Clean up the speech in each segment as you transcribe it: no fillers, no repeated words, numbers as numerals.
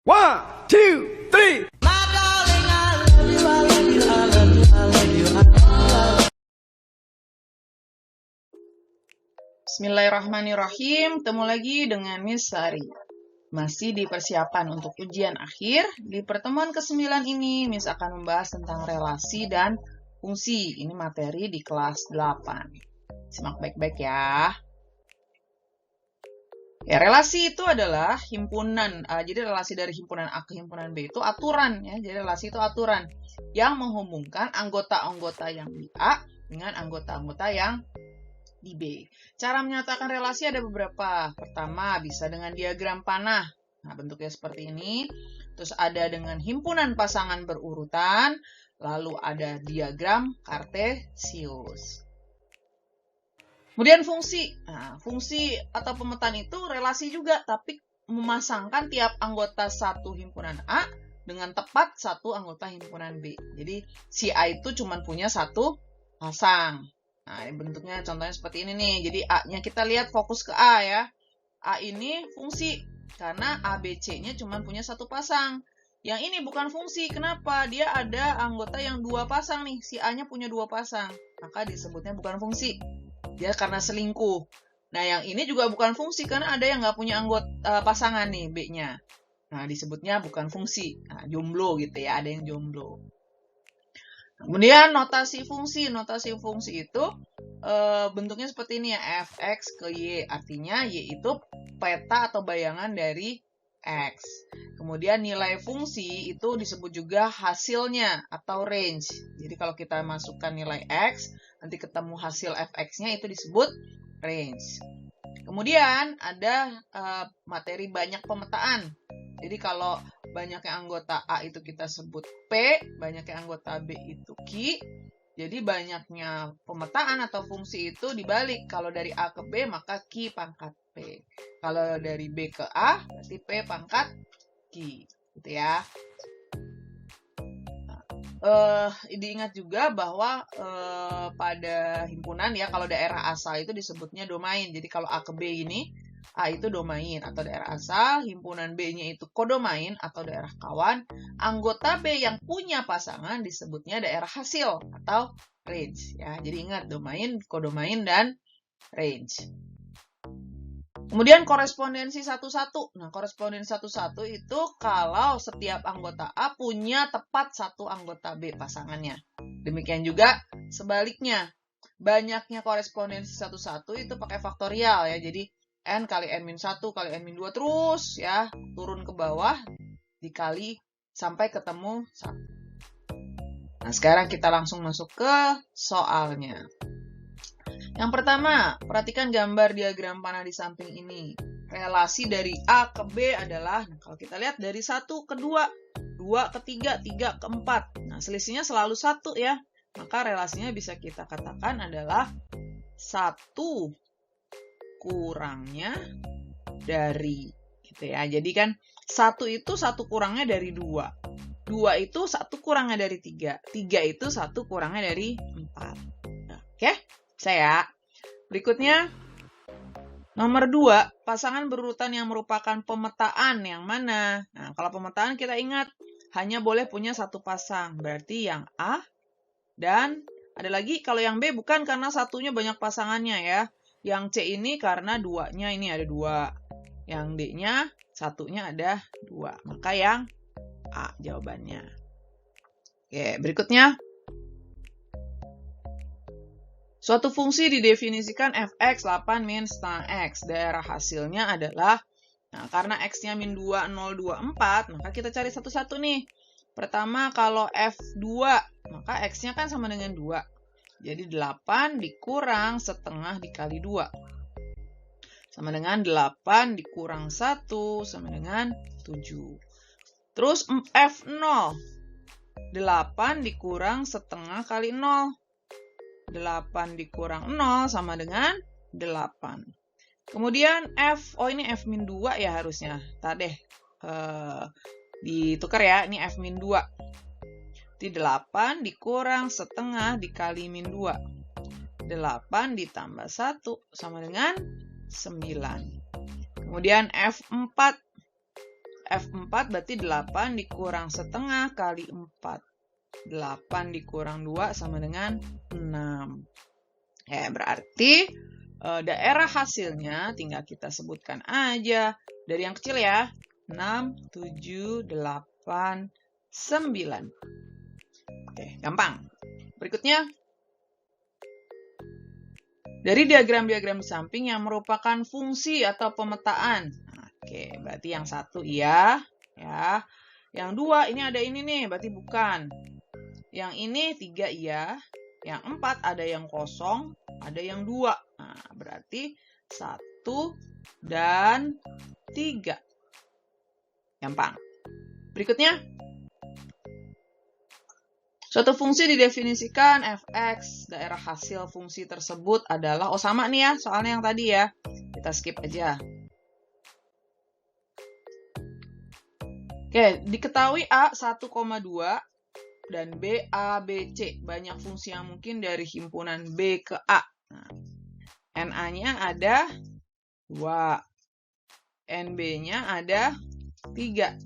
One, two, three. Bismillahirrahmanirrahim. Ketemu lagi dengan Miss Sari. Masih di persiapan untuk ujian akhir. Di pertemuan ke-9 ini, Miss akan membahas tentang relasi dan fungsi. Ini materi di kelas 8. Simak baik-baik ya. Ya, relasi itu adalah himpunan. Jadi relasi dari himpunan A ke himpunan B itu aturan ya. Jadi relasi itu aturan yang menghubungkan anggota-anggota yang di A dengan anggota-anggota yang di B. Cara menyatakan relasi ada beberapa. Pertama, bisa dengan diagram panah. Nah, bentuknya seperti ini. Terus ada dengan himpunan pasangan berurutan. Lalu ada diagram kartesius. Kemudian fungsi. Nah, fungsi atau pemetaan itu relasi juga, tapi memasangkan tiap anggota satu himpunan A dengan tepat satu anggota himpunan B. Jadi, si A itu cuma punya satu pasang. Nah, ini bentuknya contohnya seperti ini nih. Jadi, A-nya kita lihat fokus ke A ya. A ini fungsi, karena ABC-nya cuma punya satu pasang. Yang ini bukan fungsi. Kenapa? Dia ada anggota yang dua pasang nih. Si A-nya punya dua pasang. Maka disebutnya bukan fungsi. Dia karena selingkuh. Nah, yang ini juga bukan fungsi karena ada yang nggak punya anggota pasangan nih, B-nya. Nah, disebutnya bukan fungsi. Nah, jomblo gitu ya, ada yang jomblo. Kemudian notasi fungsi. Notasi fungsi itu bentuknya seperti ini ya, fx ke y. Artinya y itu peta atau bayangan dari x. Kemudian nilai fungsi itu disebut juga hasilnya atau range. Jadi kalau kita masukkan nilai x, nanti ketemu hasil fx-nya itu disebut range. Kemudian ada materi banyak pemetaan. Jadi kalau banyaknya anggota A itu kita sebut P, banyaknya anggota B itu Q. Jadi banyaknya pemetaan atau fungsi itu dibalik. Kalau dari A ke B maka Q pangkat P. Kalau dari B ke A berarti P pangkat Q. Gitu ya. Diingat juga bahwa pada himpunan ya, kalau daerah asal itu disebutnya domain. Jadi kalau A ke B ini, A itu domain atau daerah asal, himpunan B-nya itu kodomain atau daerah kawan. Anggota B yang punya pasangan disebutnya daerah hasil atau range. Ya, jadi ingat domain, kodomain, dan range. Kemudian korespondensi satu-satu. Nah, korespondensi satu-satu itu kalau setiap anggota A punya tepat satu anggota B pasangannya. Demikian juga sebaliknya. Banyaknya korespondensi satu-satu itu pakai faktorial ya. Jadi N kali N-1 kali N-2 terus ya, turun ke bawah dikali sampai ketemu 1. Nah, sekarang kita langsung masuk ke soalnya. Yang pertama, perhatikan gambar diagram panah di samping ini. Relasi dari A ke B adalah, kalau kita lihat dari 1 ke 2, 2 ke 3, 3 ke 4. Nah, selisihnya selalu 1 ya. Maka relasinya bisa kita katakan adalah 1 kurangnya dari, gitu ya. Jadi kan 1 itu 1 kurangnya dari 2. 2 itu 1 kurangnya dari 3. 3 itu 1 kurangnya dari 4. Oke, saya. Berikutnya, nomor 2, pasangan berurutan yang merupakan pemetaan yang mana? Nah, kalau pemetaan kita ingat, hanya boleh punya satu pasang. Berarti yang A dan ada lagi kalau yang B bukan karena satunya banyak pasangannya ya. Yang C ini karena 2-nya ini ada 2. Yang D-nya satunya ada 2. Maka yang A jawabannya. Oke, berikutnya. Suatu fungsi didefinisikan fx 8 min setengah x. Daerah hasilnya adalah, nah karena x-nya min 2, 0, 2, 4, maka kita cari satu-satu nih. Pertama kalau f2, maka x-nya kan sama dengan 2. Jadi 8 dikurang setengah dikali 2. Sama dengan 8 dikurang 1 sama dengan 7. Terus f0. 8 dikurang setengah kali 0. 8 dikurang 0 sama dengan 8. Kemudian ini f-2 ya harusnya. Tadi ditukar ya, ini f-2. Di 8 dikurang setengah dikali min 2. 8 ditambah 1 sama dengan 9. Kemudian F4. F4 berarti 8 dikurang setengah kali 4. 8 dikurang 2 sama dengan 6. Ya, berarti daerah hasilnya tinggal kita sebutkan aja. Dari yang kecil ya. 6, 7, 8, 9. Oke, gampang. Berikutnya. Dari diagram-diagram di samping yang merupakan fungsi atau pemetaan. Oke, berarti yang satu iya. Ya. Yang dua, ini ada ini nih, berarti bukan. Yang ini 3 iya. Yang 4 ada yang kosong, ada yang 2. Nah, berarti 1 dan 3. Gampang. Berikutnya. Suatu fungsi didefinisikan f(x). Daerah hasil fungsi tersebut adalah, oh sama nih ya, soalnya yang tadi ya. Kita skip aja. Oke, diketahui A 1,2 dan B, A, B, C. Banyak fungsi yang mungkin dari himpunan B ke A. Nah, NA-nya ada 2. NB-nya ada 3.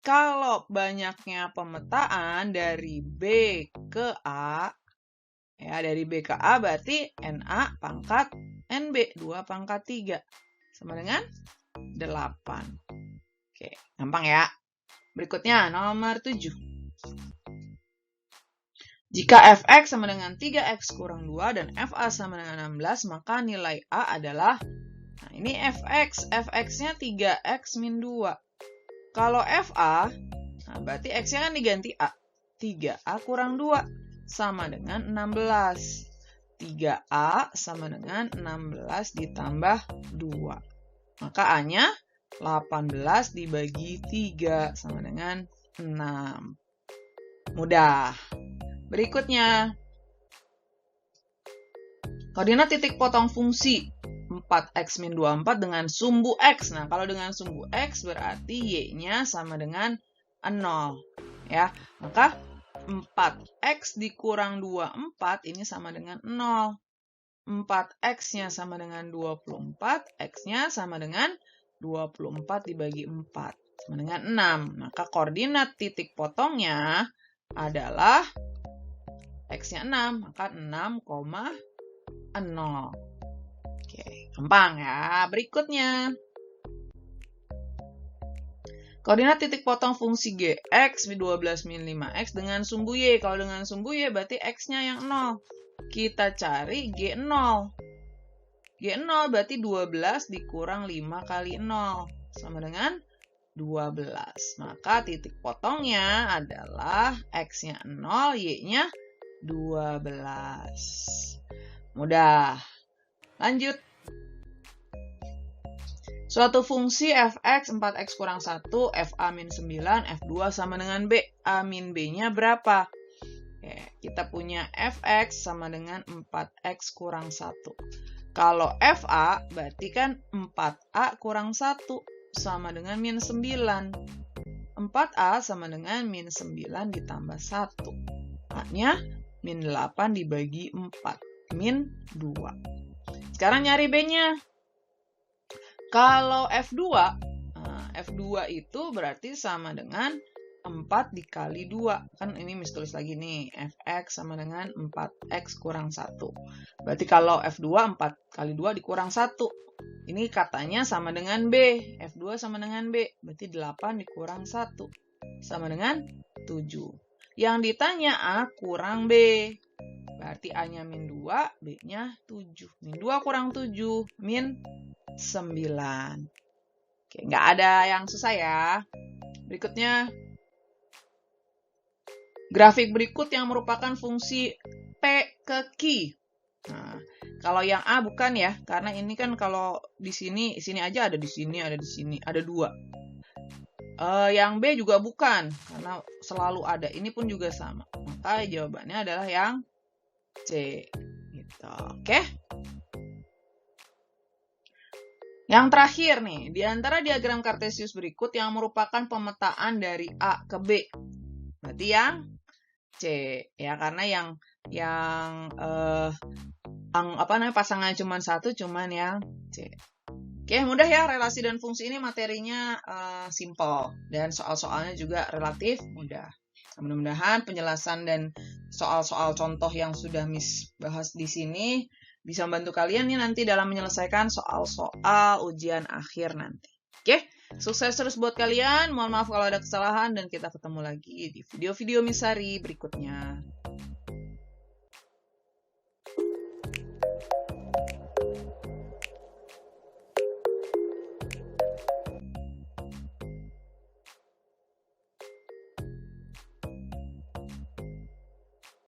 Kalau banyaknya pemetaan dari B ke A, ya dari B ke A berarti NA pangkat NB, 2 pangkat 3. Sama dengan 8. Oke, gampang ya. Berikutnya, nomor 7. Jika fx sama dengan 3x kurang 2 dan fa sama dengan 16, maka nilai A adalah, nah ini fx, fx-nya 3x min 2. Kalau fa, nah berarti x-nya kan diganti A. 3a kurang 2 sama dengan 16. 3a sama dengan 16 ditambah 2. Maka A-nya 18 dibagi 3 sama dengan 6. Mudah. Berikutnya. Koordinat titik potong fungsi 4x min 24 dengan sumbu x. Nah, kalau dengan sumbu x berarti y-nya sama dengan 0. Ya, maka 4x dikurang 24 ini sama dengan 0. 4x-nya sama dengan 24, x-nya sama dengan 24 dibagi 4. Sama dengan 6. Maka koordinat titik potongnya adalah x-nya 6, maka 6,0. Oke, gampang ya. Berikutnya. Koordinat titik potong fungsi g, x 12 min 5x dengan sumbu y. Kalau dengan sumbu y berarti x-nya yang 0. Kita cari g0. G0 berarti 12 dikurang 5 kali 0. Sama dengan 12. Maka titik potongnya adalah x-nya 0, y-nya 12. Mudah. Lanjut. Suatu fungsi fx 4x kurang 1, fa min 9, f2 sama dengan b. A min b-nya berapa? Oke, kita punya fx sama dengan 4x kurang 1. Kalau fa berarti kan 4a kurang 1 sama dengan min 9. 4a sama dengan min 9 ditambah 1. A-nya min 8 dibagi 4. Min 2. Sekarang nyari b-nya. Kalau F2, F2 itu berarti sama dengan 4 dikali 2. Kan ini mesti tulis lagi nih, Fx sama dengan 4x kurang 1. Berarti kalau F2, 4 kali 2 dikurang 1. Ini katanya sama dengan B. F2 sama dengan B. Berarti 8 dikurang 1. Sama dengan 7. Yang ditanya A kurang B. Berarti A-nya min 2, B-nya 7. Min 2 kurang 7, min 9. Oke, nggak ada yang susah ya. Berikutnya, grafik berikut yang merupakan fungsi P ke Q. Nah, kalau yang A bukan ya, karena ini kan kalau di sini aja ada di sini, ada di sini, ada 2. Yang B juga bukan, karena selalu ada. Ini pun juga sama. Maka jawabannya adalah yang C. Gitu. Oke. Yang terakhir nih, di antara diagram Kartesius berikut yang merupakan pemetaan dari A ke B. Berarti yang C, ya karena yang pasangan cuma satu, cuman yang C. Oke, mudah ya, relasi dan fungsi ini materinya simple dan soal-soalnya juga relatif mudah. Mudah-mudahan penjelasan dan soal-soal contoh yang sudah Miss bahas di sini bisa membantu kalian nih nanti dalam menyelesaikan soal-soal ujian akhir nanti. Oke, sukses terus buat kalian. Mohon maaf kalau ada kesalahan dan kita ketemu lagi di video-video Miss Sari berikutnya.